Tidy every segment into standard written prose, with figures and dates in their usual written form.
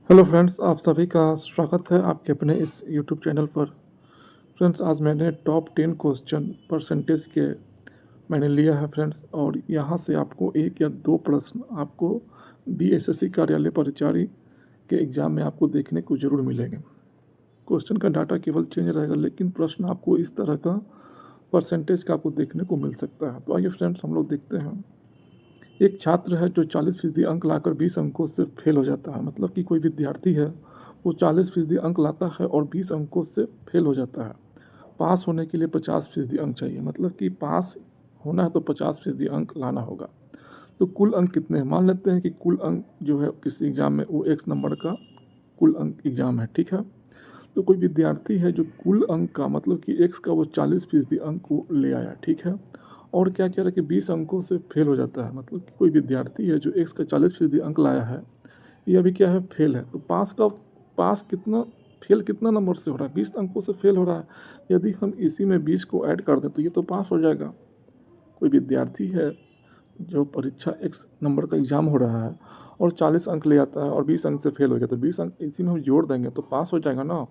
Hello friends, आप सभी का स्वागत है आपके अपने इस यूट्यूब चैनल पर। फ्रेंड्स, आज मैंने टॉप 10 क्वेश्चन परसेंटेज के मैंने लिया है फ्रेंड्स, और यहाँ से आपको एक या दो प्रश्न आपको बीएसएससी कार्यालय परिचारी के एग्ज़ाम में आपको देखने को ज़रूर मिलेंगे। क्वेश्चन का डाटा केवल चेंज रहेगा, लेकिन प्रश्न आपको इस तरह का परसेंटेज का आपको देखने को मिल सकता है। तो आइए फ्रेंड्स, हम लोग देखते हैं। एक छात्र है जो 40% अंक लाकर 20 अंकों से फेल हो जाता है। मतलब कि कोई विद्यार्थी है, वो 40% अंक लाता है और 20 अंकों से फेल हो जाता है। पास होने के लिए 50% अंक चाहिए। मतलब कि पास होना है तो 50% अंक लाना होगा। तो कुल अंक कितने हैं? मान लेते हैं कि कुल अंक जो है किसी एग्ज़ाम में वो एक्स नंबर का कुल अंक एग्ज़ाम है, ठीक है। तो कोई विद्यार्थी है जो कुल अंक का मतलब कि एक्स का वो 40% अंक को ले आया, ठीक है। और क्या कह रहा है कि 20 अंकों से फेल हो जाता है। मतलब कि कोई विद्यार्थी है जो एक्स का 40% अंक लाया है, ये अभी क्या है, फेल है। तो पास कितना, फेल कितना नंबर से हो रहा है? 20 अंकों से फेल हो रहा है। यदि हम इसी में 20 को ऐड कर दें तो ये तो पास हो जाएगा। कोई विद्यार्थी है जो परीक्षा एक्स नंबर का एग्ज़ाम हो रहा है और 40 अंक ले आता है और 20 अंक से फेल हो गया, तो 20 अंक इसी में हम जोड़ देंगे तो पास हो जाएगा ना।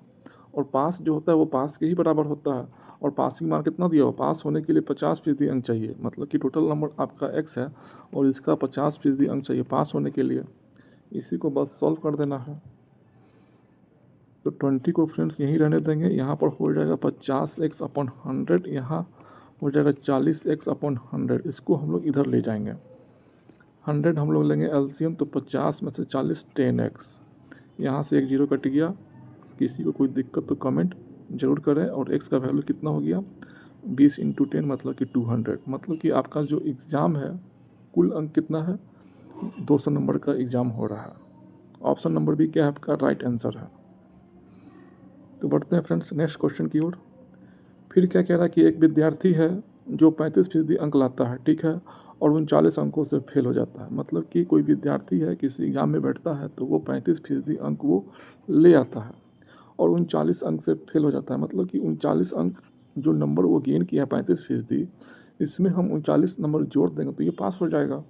और पास जो होता है वो पास के ही बराबर होता है। और पासिंग मार्क कितना दिया हुआ? पास होने के लिए 50% अंक चाहिए। मतलब कि टोटल नंबर आपका एक्स है और इसका 50% अंक चाहिए पास होने के लिए। इसी को बस सॉल्व कर देना है। तो 20 को फ्रेंड्स यहीं रहने देंगे। यहाँ पर हो जाएगा 50x/100, यहाँ हो जाएगा 40x/100। इसको हम लोग इधर ले जाएंगे। 100 हम लोग लेंगे एलसीएम, तो 50 में से 40 10x। यहाँ से एक जीरो कट गया। किसी को कोई दिक्कत तो कमेंट ज़रूर करें। और x का वैल्यू कितना हो गया? 20 × 10 मतलब कि 200। मतलब कि आपका जो एग्ज़ाम है कुल अंक कितना है? 200 नंबर का एग्ज़ाम हो रहा है। ऑप्शन नंबर भी क्या है आपका? राइट आंसर है। तो बढ़ते हैं फ्रेंड्स नेक्स्ट क्वेश्चन की ओर। फिर क्या कह रहा है कि एक विद्यार्थी है जो 35% अंक लाता है, ठीक है, और 39 अंकों से फेल हो जाता है। मतलब कि कोई विद्यार्थी है किसी एग्ज़ाम में बैठता है तो वो 35% अंक वो ले आता है और 39 अंक से फेल हो जाता है। मतलब कि 39 अंक जो नंबर वो गेन किया 35%, इसमें हम 39 नंबर जोड़ देंगे तो ये पास हो जाएगा।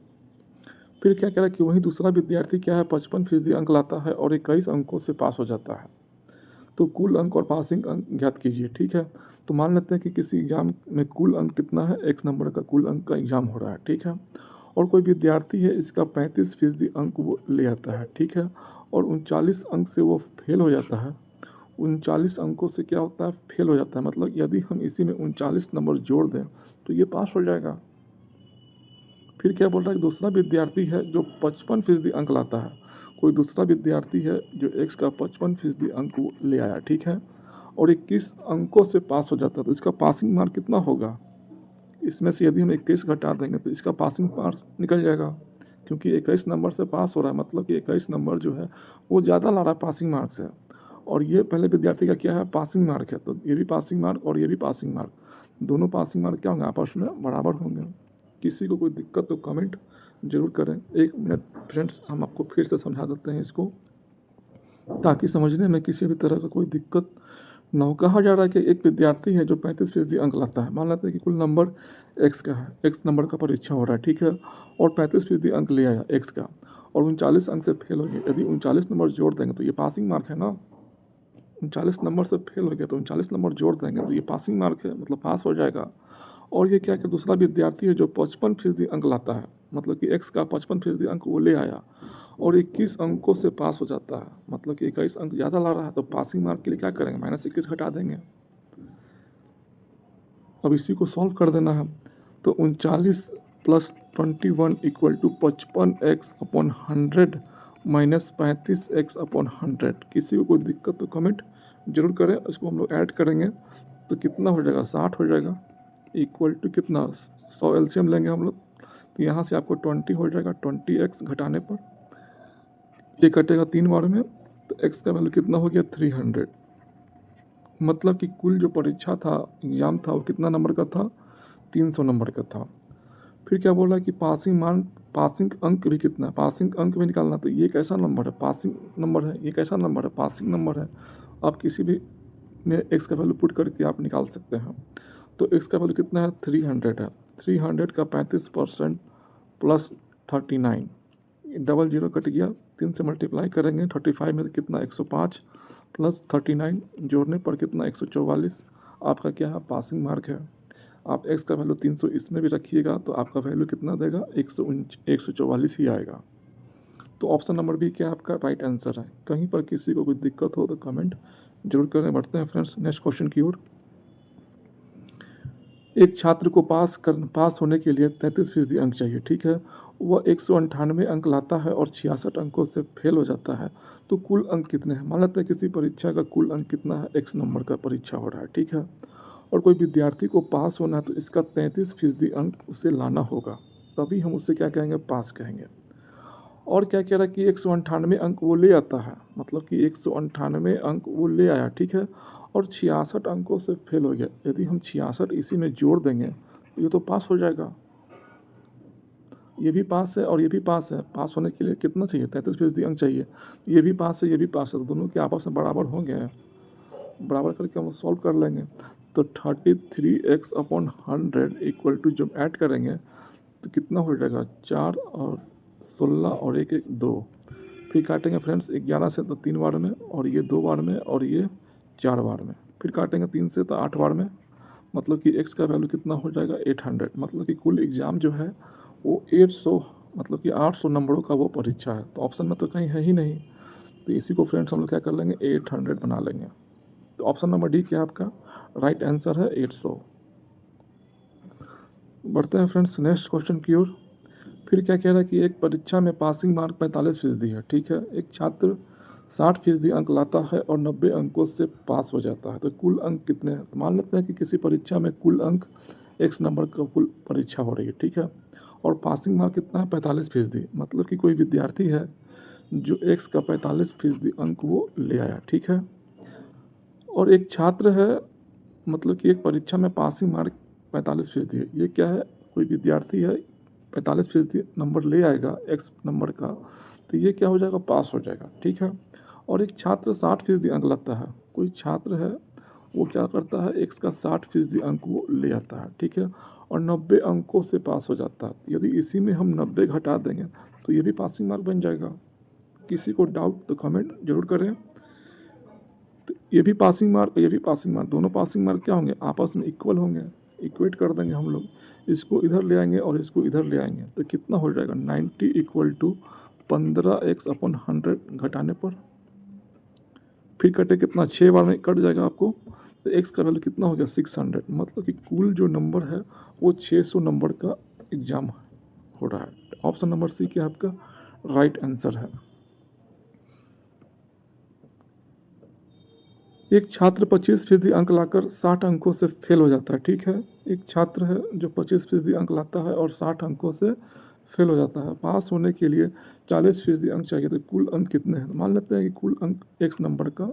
फिर क्या कह रहा है कि वहीं दूसरा विद्यार्थी क्या है, 55% अंक लाता है और 21 अंकों से पास हो जाता है। तो कुल अंक और पासिंग अंक ज्ञात कीजिए, ठीक है। तो मान लेते हैं कि किसी एग्ज़ाम में कुल अंक कितना है, एक्स नंबर का कुल अंक का एग्ज़ाम हो रहा है, ठीक है। और कोई विद्यार्थी है, इसका 35% अंक वो ले आता है, ठीक है, और 39 अंक से वो फेल हो जाता है। 39 अंकों से क्या होता है? फेल हो जाता है। मतलब यदि हम इसी में 39 नंबर जोड़ दें तो ये पास हो जाएगा। फिर क्या बोल रहा है कि दूसरा विद्यार्थी है जो 55% अंक लाता है। कोई दूसरा विद्यार्थी है जो एक्स का 55% अंक वो ले आया, ठीक है, और 21 अंकों से पास हो जाता है। तो इसका पासिंग मार्क कितना होगा? इसमें से यदि हम 21 घटा देंगे तो इसका पासिंग मार्क निकल जाएगा, क्योंकि 21 नंबर से पास हो रहा है। मतलब कि 21 नंबर जो है वो ज़्यादा ला रहा है पासिंग मार्क से। और ये पहले विद्यार्थी का क्या है? पासिंग मार्क है। तो ये भी पासिंग मार्क और ये भी पासिंग मार्क, दोनों पासिंग मार्क क्या होंगे? आपस में बराबर होंगे। किसी को कोई दिक्कत तो कमेंट ज़रूर करें। 1 मिनट फ्रेंड्स, हम आपको फिर से समझा देते हैं इसको, ताकि समझने में किसी भी तरह का कोई दिक्कत ना हो। कहा जा रहा है कि एक विद्यार्थी है जो 35% अंक लाता है। मान लेते हैं कि कुल नंबर एक्स का है, एक्स नंबर का परीक्षा हो रहा है, ठीक है, और 35% अंक ले आया एक्स का और 39 अंक से फेल हो गया। यदि 39 नंबर जोड़ देंगे तो ये पासिंग मार्क है ना। 39 नंबर से फेल हो गया तो 39 नंबर जोड़ देंगे तो ये पासिंग मार्क है, मतलब पास हो जाएगा। और ये क्या कि दूसरा विद्यार्थी है जो 55% अंक लाता है। मतलब कि एक्स का 55% अंक वो ले आया और 21 अंकों से पास हो जाता है। मतलब कि 21 अंक ज़्यादा ला रहा है, तो पासिंग मार्क के लिए क्या करेंगे? -21 घटा देंगे। अब इसी को सॉल्व कर देना है। तो 39 + 21 = 55x/100 -35x/100। किसी को कोई दिक्कत तो कमेंट जरूर करें। इसको हम लोग ऐड करेंगे तो कितना हो जाएगा? 60 हो जाएगा। इक्वल टू कितना? 100 एलसीएम लेंगे हम लोग, तो यहाँ से आपको 20 हो जाएगा। 20x घटाने पर ये कटेगा 3 बार में, तो x का वैल्यू कितना हो गया? 300। मतलब कि कुल जो परीक्षा था, एग्ज़ाम था, वो कितना नंबर का था? 300 नंबर का था। फिर क्या बोला कि पासिंग मार्क, पासिंग अंक भी कितना है? पासिंग अंक भी निकालना। तो ये कैसा नंबर है? पासिंग नंबर है। ये कैसा नंबर है? पासिंग नंबर है। आप किसी भी में एक्स का वैल्यू पुट करके आप निकाल सकते हैं। तो एक्स का वैल्यू कितना है? 300 है। 300 का 35% + 39, डबल जीरो कट गया, 3 से मल्टीप्लाई करेंगे 35 में कितना 105 प्लस 39 जोड़ने पर कितना 144 आपका क्या है पासिंग मार्क है। आप x का वैल्यू 300 इसमें भी रखिएगा तो आपका वैल्यू कितना देगा 144 ही आएगा। तो ऑप्शन नंबर बी क्या आपका राइट आंसर है। कहीं पर किसी को कोई दिक्कत हो तो कमेंट जरूर करें। बढ़ते हैं फ्रेंड्स नेक्स्ट क्वेश्चन की ओर। एक छात्र को पास होने के लिए 33% अंक चाहिए, ठीक है। वह 198 अंक लाता है और 66 अंकों से फेल हो जाता है, तो कुल अंक कितने हैं। मान लेते हैं किसी परीक्षा का कुल अंक कितना है, x नंबर का परीक्षा हो रहा है, ठीक है। और कोई विद्यार्थी को पास होना है तो इसका 33% अंक उसे लाना होगा, तभी हम उसे क्या कहेंगे, पास कहेंगे। और क्या कह रहा है कि 198 अंक वो ले आता है, मतलब कि 198 अंक वो ले आया, ठीक है। और 66 अंकों से फेल हो गया। यदि हम 66 इसी में जोड़ देंगे तो ये तो पास हो जाएगा। ये भी पास है और ये भी पास है। पास होने के लिए कितना चाहिए, 33% अंक चाहिए। ये भी पास है, ये भी पास है, तो दोनों के आपस में बराबर होंगे। बराबर करके हम सॉल्व कर लेंगे। तो 33x/100 इक्वल टू जब ऐड करेंगे तो कितना हो जाएगा, 4 और 16 और 1 1 2। फिर काटेंगे फ्रेंड्स 11 से तो 3 बार में, और ये 2 बार में, और ये 4 बार में। फिर काटेंगे 3 से तो 8 बार में, मतलब कि x का वैल्यू कितना हो जाएगा 800। मतलब कि कुल एग्ज़ाम जो है वो 800, मतलब कि 800 नंबरों का वो परीक्षा है। तो ऑप्शन में तो कहीं है ही नहीं, तो इसी को फ्रेंड्स हम लोग क्या कर लेंगे, 800 बना लेंगे। तो ऑप्शन नंबर डी क्या आपका राइट आंसर है, 800। बढ़ते हैं फ्रेंड्स नेक्स्ट क्वेश्चन की ओर। फिर क्या कह रहा है कि एक परीक्षा में पासिंग मार्क 45% है, ठीक है। एक छात्र 60% अंक लाता है और 90 अंकों से पास हो जाता है, तो कुल अंक कितने हैं। तो मान लेते हैं कि किसी परीक्षा में कुल अंक x नंबर का कुल परीक्षा हो रही है, ठीक है। और पासिंग मार्क कितना है 45%, मतलब कि कोई विद्यार्थी है जो x का 45% अंक वो ले आया, ठीक है। और एक छात्र है, मतलब कि एक परीक्षा में पासिंग मार्क 45% है। ये क्या है, कोई विद्यार्थी है 45% नंबर ले आएगा x नंबर का, तो ये क्या हो जाएगा, पास हो जाएगा, ठीक है। और एक छात्र 60% अंक लाता है। कोई छात्र है वो क्या करता है, x का 60% अंक वो ले आता है, ठीक है। और 90 अंकों से पास हो जाता है। यदि इसी में हम 90 घटा देंगे तो ये भी पासिंग मार्क बन जाएगा। किसी को डाउट तो कमेंट जरूर करें। तो ये भी पासिंग मार्क, ये भी पासिंग मार्क, दोनों पासिंग मार्क क्या होंगे, आपस में इक्वल होंगे। इक्वेट कर देंगे हम लोग, इसको इधर ले आएंगे और इसको इधर ले आएंगे, तो कितना हो जाएगा 90 इक्वल टू 15x/100 घटाने पर। फिर कटे कितना, 6 बार में कट जाएगा आपको, तो x का वैल्यू कितना हो गया 600। मतलब कि कुल जो नंबर है वो 600 नंबर का एग्जाम हो रहा है। ऑप्शन नंबर सी क्या आपका राइट आंसर है। एक छात्र 25% अंक लाकर 60 अंकों से फेल हो जाता है, ठीक है। एक छात्र है जो 25% अंक लाता है और 60 अंकों से फेल हो जाता है। पास होने के लिए 40% अंक चाहिए, तो कुल अंक कितने हैं। मान लेते हैं कि कुल अंक x नंबर का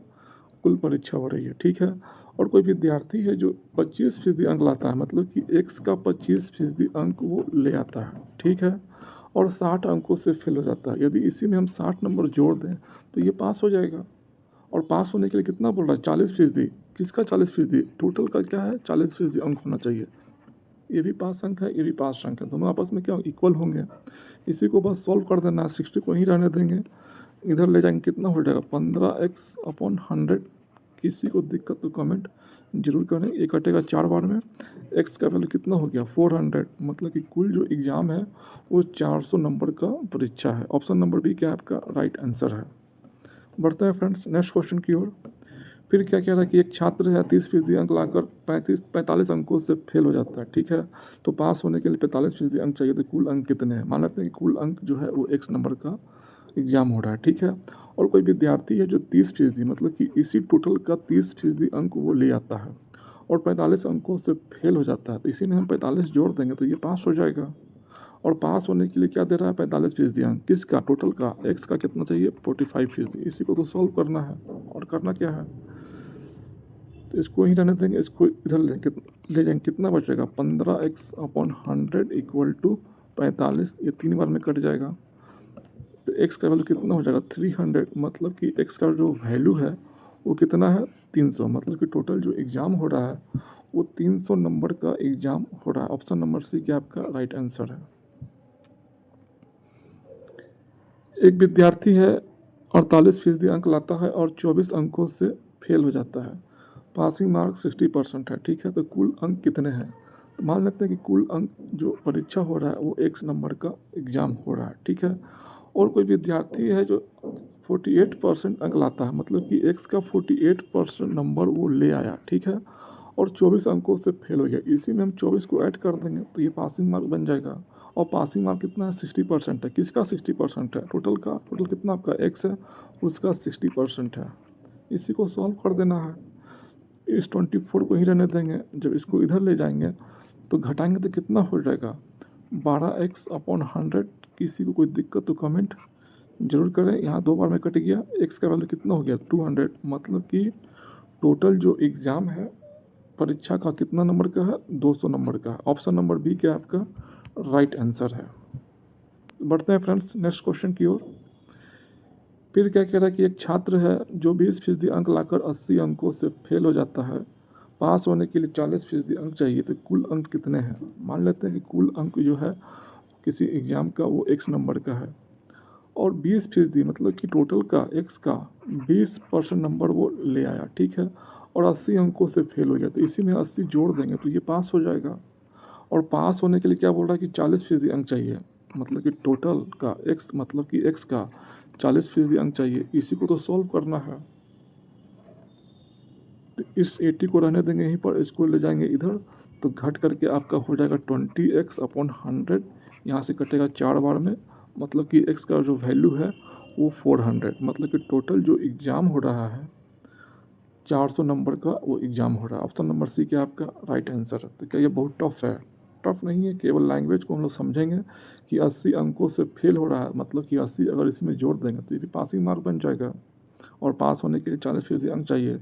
कुल परीक्षा हो रही है, ठीक है। और कोई विद्यार्थी है जो 25% अंक लाता है, मतलब कि x का 25% अंक वो ले आता है, ठीक है। और 60 अंकों से फेल हो जाता है। यदि इसी में हम 60 नंबर जोड़ दें तो ये पास हो जाएगा। और पास होने के लिए कितना बोल रहा है, 40%। किसका 40%, टोटल का क्या है 40% अंक होना चाहिए। ये भी पास अंक है, ये भी पास अंक है, दोनों आपस में क्या इक्वल होंगे। इसी को बस सॉल्व कर देना है, 60 को ही रहने देंगे, इधर ले जाएंगे, कितना हो जाएगा 15x/100। किसी को दिक्कत तो कमेंट जरूर करें। ये कटेगा 4 बार में, x का वैल्यू कितना हो गया 400। मतलब कि कुल जो एग्ज़ाम है वो 400 नंबर का परीक्षा है। ऑप्शन नंबर बी क्या आपका राइट आंसर है। बढ़ते हैं फ्रेंड्स नेक्स्ट क्वेश्चन की ओर। फिर क्या कह रहा है कि एक छात्र है 30% अंक लाकर 45 अंकों से फेल हो जाता है, ठीक है। तो पास होने के लिए 45% अंक चाहिए, तो कुल अंक कितने हैं। मान लेते हैं कि कुल अंक जो है वो x नंबर का एग्जाम हो रहा है, ठीक है। और कोई विद्यार्थी है जो 30%, मतलब कि इसी टोटल का 30% अंक वो ले आता है और 45 अंकों से फेल हो जाता है, तो इसी में हम 45 जोड़ देंगे तो ये पास हो जाएगा। और पास होने के लिए क्या दे रहा है 45% अंक, किसका, टोटल का। x का कितना चाहिए 45%। इसी को तो सॉल्व करना है, और करना क्या है, तो इसको ही रहने देंगे, इसको इधर ले जाएंगे, कितना बचेगा 15x/100 इक्वल टू 45। ये 3 बार में कट जाएगा, तो x का वैल्यू कितना हो जाएगा 300। मतलब कि x का जो वैल्यू है वो कितना है 300। मतलब कि टोटल जो एग्ज़ाम हो रहा है वो 300 नंबर का एग्ज़ाम हो रहा है। ऑप्शन नंबर सी क्या आपका राइट आंसर है। एक विद्यार्थी है 48% अंक लाता है और 24 अंकों से फेल हो जाता है। पासिंग मार्क 60% है, ठीक है। तो कुल अंक कितने हैं? तो मान लेते हैं कि कुल अंक जो परीक्षा हो रहा है वो x नंबर का एग्ज़ाम हो रहा है, ठीक है। और कोई विद्यार्थी है जो 48% अंक लाता है, मतलब कि x का 48% नंबर वो ले आया, ठीक है, और 24 अंकों से फेल हो गया। इसी में हम 24 को ऐड कर देंगे तो ये पासिंग मार्क बन जाएगा। और पासिंग मार्क कितना है? 60% है। किसका 60% है? टोटल का। टोटल कितना आपका x है, उसका 60% है। इसी को सॉल्व कर देना है। इस 24 को ही रहने देंगे। जब इसको इधर ले जाएंगे तो घटाएंगे तो कितना हो जाएगा? 12x/100। किसी को कोई दिक्कत तो कमेंट जरूर करें। यहाँ 2 बार में कट गया। x का वैल्यू कितना हो गया? 200। मतलब कि टोटल जो एग्ज़ाम है परीक्षा का कितना नंबर का है? 200 नंबर का है। ऑप्शन नंबर बी क्या आपका राइट आंसर है। बढ़ते हैं फ्रेंड्स नेक्स्ट क्वेश्चन की ओर। फिर क्या कह रहा है कि एक छात्र है जो 20% अंक लाकर 80 अंकों से फेल हो जाता है। पास होने के लिए 40% अंक चाहिए, तो कुल अंक कितने हैं? मान लेते हैं कि कुल अंक जो है किसी एग्ज़ाम का वो x नंबर का है और 20% मतलब कि टोटल का x का 20% नंबर वो ले आया, ठीक है, और 80 अंकों से फेल हो गया। तो इसी में 80 जोड़ देंगे तो ये पास हो जाएगा। और पास होने के लिए क्या बोल रहा है कि 40% अंक चाहिए, मतलब कि टोटल का x मतलब कि x का 40% अंक चाहिए। इसी को तो सॉल्व करना है। तो इस 80 को रहने देंगे यहीं पर, इसको ले जाएंगे इधर तो घट करके आपका हो जाएगा 20x/100। यहाँ से कटेगा 4 बार में, मतलब कि x का जो वैल्यू है वो 400। मतलब कि टोटल जो एग्ज़ाम हो रहा है 400 नंबर का वो एग्ज़ाम हो रहा है। ऑप्शन नंबर सी क्या आपका राइट आंसर है। तो क्या ये बहुत टफ है? टफ नहीं है, केवल लैंग्वेज को हम लोग समझेंगे कि 80 अंकों से फेल हो रहा है, मतलब कि 80 अगर इसमें जोड़ देंगे तो ये भी पासिंग मार्क बन जाएगा। और पास होने के लिए 40% अंक चाहिए,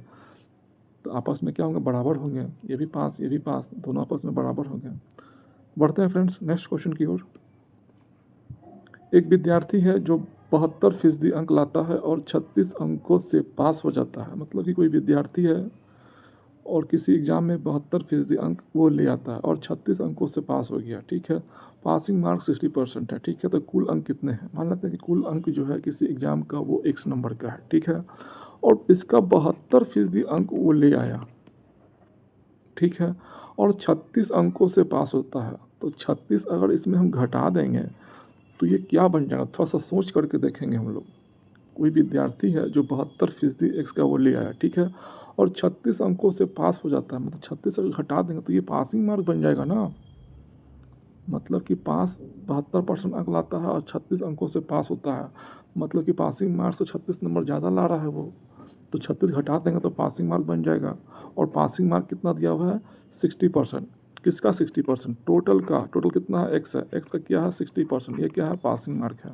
तो आपस में क्या होंगे? बराबर होंगे। ये भी पास, दोनों आपस में बराबर होंगे। बढ़ते हैं फ्रेंड्स नेक्स्ट क्वेश्चन की ओर। एक विद्यार्थी है जो 72% अंक लाता है और 36 अंकों से पास हो जाता है। मतलब कि कोई विद्यार्थी है और किसी एग्ज़ाम में 72% अंक वो ले आता है और 36 अंकों से पास हो गया, ठीक है। पासिंग मार्क 60% है, ठीक है। तो कुल अंक कितने हैं? मान लेते हैं कि कुल अंक जो है किसी एग्ज़ाम का वो x नंबर का है, ठीक है, और इसका 72% अंक वो ले आया, ठीक है, और 36 अंकों से पास होता है। तो 36 अगर इसमें हम घटा देंगे तो ये क्या बन जाएगा? थोड़ा सा सोच करके देखेंगे हम लोग। कोई विद्यार्थी है जो 72% x का वो ले आया, ठीक है, और 36 अंकों से पास हो जाता है। मतलब 36 अगर घटा देंगे तो ये पासिंग मार्क बन जाएगा ना। मतलब कि पास 72% अंक लाता है और 36 अंकों से पास होता है, मतलब कि पासिंग मार्क से 36 नंबर ज़्यादा ला रहा है वो। तो 36 घटा देंगे तो पासिंग मार्क बन जाएगा। और पासिंग मार्क कितना दिया हुआ है? 60%। किसका 60%? टोटल का। टोटल कितना है? x है। x का क्या है? 60%। ये क्या है? पासिंग मार्क है।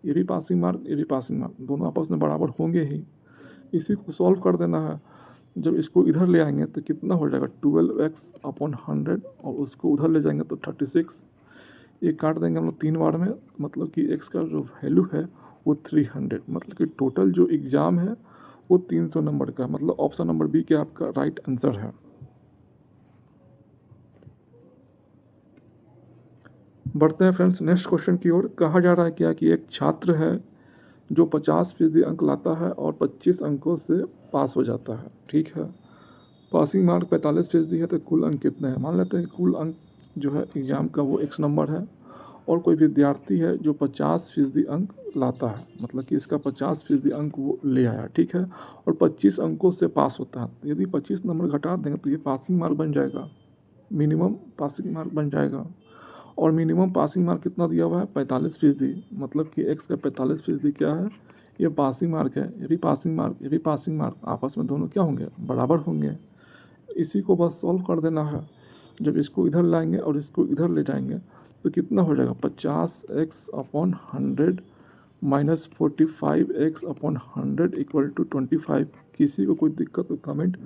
ये भी पासिंग मार्क, ये भी पासिंग मार्क, दोनों आपस में बराबर होंगे ही। इसी को सॉल्व कर देना है। जब इसको इधर ले आएंगे तो कितना हो जाएगा? 12x/100 और उसको उधर ले जाएंगे तो 36। ये काट देंगे हम लोग 3 बार में, मतलब कि x का जो वैल्यू है वो 300। मतलब कि टोटल जो एग्ज़ाम है वो 300 नंबर का। मतलब ऑप्शन नंबर बी क्या आपका राइट आंसर है। बढ़ते हैं फ्रेंड्स नेक्स्ट क्वेश्चन की ओर। कहा जा रहा है क्या कि एक छात्र है जो 50% अंक लाता है और 25 अंकों से पास हो जाता है, ठीक है। पासिंग मार्क 45% है, तो कुल अंक कितने हैं? मान लेते हैं कुल अंक जो है एग्ज़ाम का वो x नंबर है और कोई विद्यार्थी है जो 50% अंक लाता है, मतलब कि इसका 50% अंक वो ले आया, ठीक है, और 25 अंकों से पास होता है। यदि 25 नंबर घटा देंगे तो ये पासिंग मार्क बन जाएगा, मिनिमम पासिंग मार्क बन जाएगा। और मिनिमम पासिंग मार्क कितना दिया हुआ है? 45%। मतलब कि x का 45% क्या है? ये पासिंग मार्क है। ये भी पासिंग मार्क, ये भी पासिंग मार्क, आपस में दोनों क्या होंगे? बराबर होंगे। इसी को बस सॉल्व कर देना है। जब इसको इधर लाएंगे और इसको इधर ले जाएंगे तो कितना हो जाएगा? 50x/100 minus 45x/100 equal to 25। किसी को कोई दिक्कत तो कमेंट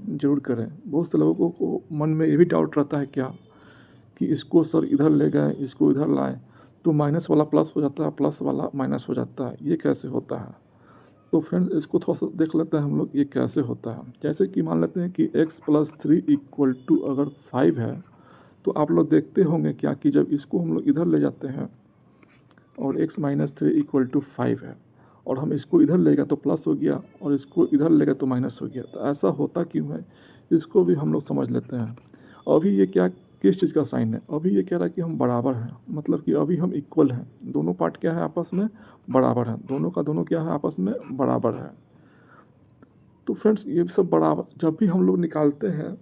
जरूर करें। बहुत से लोगों को मन में ये भी डाउट रहता है क्या कि इसको सर इधर ले गए, इसको इधर लाए तो माइनस वाला प्लस हो जाता है, प्लस वाला माइनस हो जाता है, ये कैसे होता है? तो फ्रेंड्स इसको थोड़ा सा देख लेते हैं हम लोग, ये कैसे होता है। जैसे कि मान लेते हैं कि x+3 इक्वल टू अगर 5 है तो आप लोग देखते होंगे क्या कि जब इसको हम लोग इधर ले जाते हैं और x माइनस 3 इक्वल टू 5 है, और हम इसको इधर लेगा तो प्लस हो गया और इसको इधर लेगा तो माइनस हो गया। तो ऐसा होता क्यों है, इसको भी हम लोग समझ लेते हैं। अभी ये क्या किस चीज़ का साइन है, अभी ये कह रहा है कि हम बराबर हैं, मतलब कि अभी हम इक्वल हैं, दोनों पार्ट क्या है आपस में बराबर हैं, दोनों का दोनों क्या है आपस में बराबर है। तो फ्रेंड्स ये सब बराबर जब भी हम लोग निकालते हैं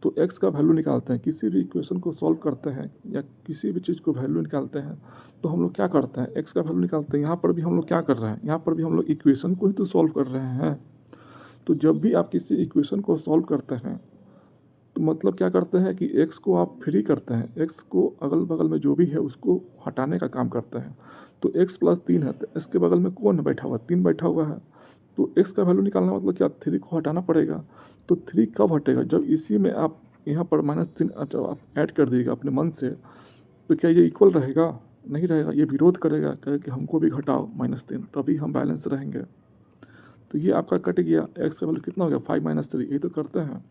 तो x का वैल्यू निकालते हैं, किसी भी इक्वेशन को सॉल्व करते हैं या किसी भी चीज़ को वैल्यू निकालते हैं तो हम लोग क्या करते हैं, x का वैल्यू निकालते हैं। यहाँ पर भी हम लोग क्या कर रहे हैं, यहाँ पर भी हम लोग इक्वेशन को ही तो सॉल्व कर रहे हैं। तो जब भी आप किसी इक्वेशन को सॉल्व करते हैं तो मतलब क्या करते हैं कि x को आप फ्री करते हैं, x को अगल बगल में जो भी है उसको हटाने का काम करते हैं। तो x प्लस 3 है तो x के बगल में कौन बैठा हुआ है, 3 बैठा हुआ है। तो x का वैल्यू निकालना मतलब क्या, 3 को हटाना पड़ेगा। तो 3 कब हटेगा, जब इसी में आप यहाँ पर -3 जब आप ऐड कर दीजिएगा अपने मन से, तो क्या ये इक्वल रहेगा, नहीं रहेगा, ये विरोध करेगा, कहे कि हमको भी घटाओ -3, तभी हम बैलेंस रहेंगे। तो ये आपका कट गया, x का वैल्यू कितना हो गया 5 - 3, ये तो करते हैं,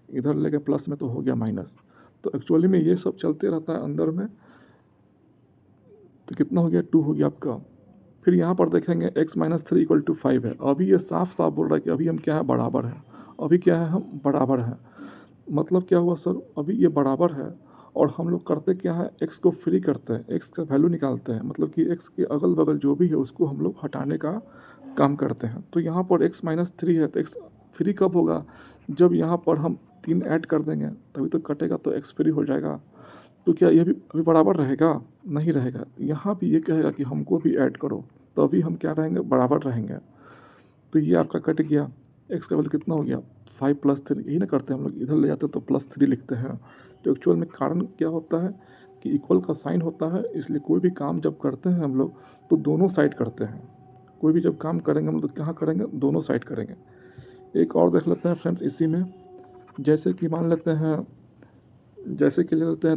इधर लेके प्लस में तो हो गया माइनस। तो एक्चुअली में ये सब चलते रहता है अंदर में। तो कितना हो गया 2 हो गया आपका। फिर यहाँ पर देखेंगे x माइनस 3 इक्वल टू 5 है, अभी ये साफ साफ बोल रहा है कि अभी हम क्या है बराबर हैं, अभी क्या है हम बराबर हैं। मतलब क्या हुआ सर, अभी ये बराबर है और हम लोग करते क्या है, x को फ्री करते हैं, x का वैल्यू निकालते हैं, मतलब कि x के अगल बगल जो भी है उसको हम लोग हटाने का काम करते हैं। तो यहाँ पर x माइनस 3 है तो x फ्री कब होगा, जब यहाँ पर हम 3 ऐड कर देंगे तभी तो कटेगा, तो x फ्री हो जाएगा। तो क्या ये भी अभी बराबर रहेगा, नहीं रहेगा। यहाँ भी ये कहेगा कि हमको भी ऐड करो, तो अभी हम क्या रहेंगे बराबर रहेंगे। तो ये आपका कट गया, x का वैल्यू कितना हो गया 5 + 3, यही ना करते हैं हम लोग, इधर ले जाते हैं तो +3 लिखते हैं। तो एक्चुअल में कारण क्या होता है कि इक्वल का साइन होता है, इसलिए कोई भी काम जब करते हैं हम लोग तो दोनों साइड करते हैं। कोई भी जब काम करेंगे हम लोग तो कहाँ करेंगे, दोनों साइड करेंगे। एक और देख लेते हैं फ्रेंड्स इसी में, जैसे कि मान लेते हैं, जैसे कि ले लेते हैं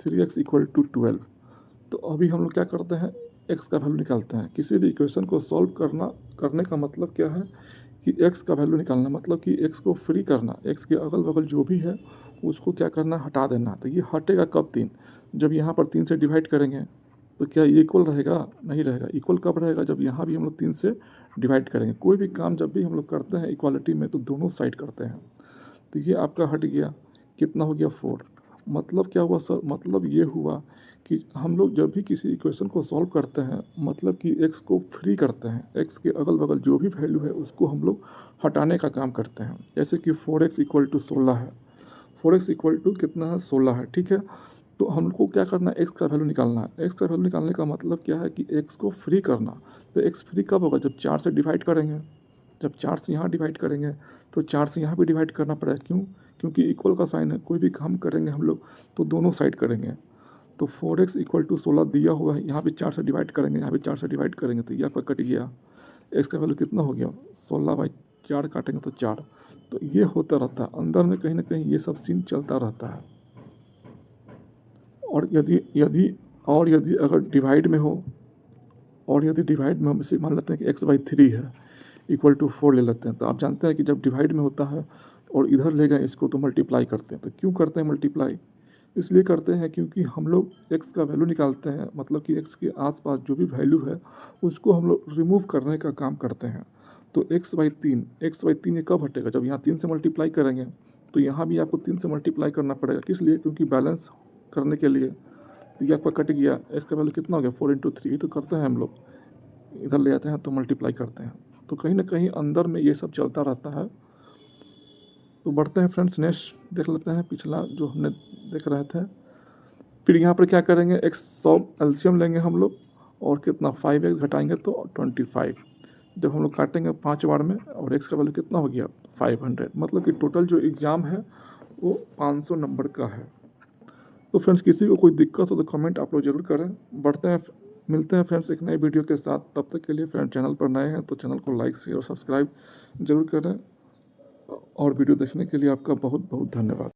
3x इक्वल टू 12। तो अभी हम लोग क्या करते हैं, x का वैल्यू निकालते हैं। किसी भी इक्वेशन को सॉल्व करने का मतलब क्या है कि x का वैल्यू निकालना, मतलब कि x को फ्री करना, x के अगल बगल जो भी है उसको क्या करना, हटा देना। तो ये हटेगा कब, 3, जब यहाँ पर 3 से डिवाइड करेंगे। तो क्या ये इक्वल रहेगा, नहीं रहेगा। इक्वल कब रहेगा, जब यहाँ भी हम लोग 3 से डिवाइड करेंगे। कोई भी काम जब भी हम लोग करते हैं इक्वालिटी में तो दोनों साइड करते हैं। तो ये आपका हट गया, कितना हो गया 4। मतलब क्या हुआ सर, मतलब ये हुआ कि हम लोग जब भी किसी इक्वेशन को सॉल्व करते हैं, मतलब कि x को फ्री करते हैं, x के अगल बगल जो भी वैल्यू है उसको हम लोग हटाने का काम करते हैं। जैसे कि 4x इक्वल टू 16 है, 4x इक्वल टू कितना है 16 है, ठीक है। तो हमको क्या करना है, x का वैल्यू निकालना है। x का वैल्यू निकालने का मतलब क्या है कि x को फ्री करना। तो x फ्री कब होगा, जब 4 से डिवाइड करेंगे। जब 4 से यहाँ डिवाइड करेंगे तो 4 से यहाँ भी डिवाइड करना पड़ेगा, क्यों, क्योंकि इक्वल का साइन है। कोई भी काम करेंगे हम लोग तो दोनों साइड करेंगे। तो 4x इक्वल टू 16 दिया हुआ है, यहाँ भी 4 से डिवाइड करेंगे, यहाँ भी 4 से डिवाइड करेंगे, तो ये आपका कट गया। x का वैल्यू कितना हो गया 16/4 काटेंगे तो 4। तो ये होता रहता है अंदर में, कहीं ना कहीं ये सब सीन चलता रहता है। और यदि अगर डिवाइड में हो, और यदि डिवाइड में हम इसे मान लेते हैं कि x/3 है इक्वल टू 4 ले लेते हैं, तो आप जानते हैं कि जब डिवाइड में होता है और इधर ले गए इसको तो मल्टीप्लाई करते हैं। तो क्यों करते हैं मल्टीप्लाई, इसलिए करते हैं क्योंकि हम लोग x का वैल्यू निकालते हैं, मतलब कि x के आसपास जो भी वैल्यू है उसको हम लोग रिमूव करने का काम करते हैं। तो x/3 ये कब हटेगा, जब यहाँ 3 से मल्टीप्लाई करेंगे। तो यहाँ भी आपको 3 से मल्टीप्लाई करना पड़ेगा, किस लिए, क्योंकि बैलेंस करने के लिए। तो ये आपका कट गया, x का वैल्यू कितना हो गया 4 × 3, ये तो करते हैं हम लोग, इधर ले आते हैं तो मल्टीप्लाई करते हैं। तो कहीं ना कहीं अंदर में ये सब चलता रहता है। तो बढ़ते हैं फ्रेंड्स, नेक्स्ट देख लेते हैं पिछला जो हमने देख रहे थे। फिर यहाँ पर क्या करेंगे, x 100 एलसीएम लेंगे हम लोग, और कितना 5x घटाएंगे तो 25। जब हम लोग काटेंगे 5 बार में, और x का वैल्यू कितना हो गया 500, मतलब कि टोटल जो एग्ज़ाम है वो 500 नंबर का है। तो फ्रेंड्स किसी को कोई दिक्कत हो तो कमेंट आप लोग ज़रूर करें। बढ़ते हैं, मिलते हैं फ्रेंड्स एक नए वीडियो के साथ। तब तक के लिए फ्रेंड चैनल पर नए हैं तो चैनल को लाइक शेयर और सब्सक्राइब जरूर करें, और वीडियो देखने के लिए आपका बहुत बहुत धन्यवाद।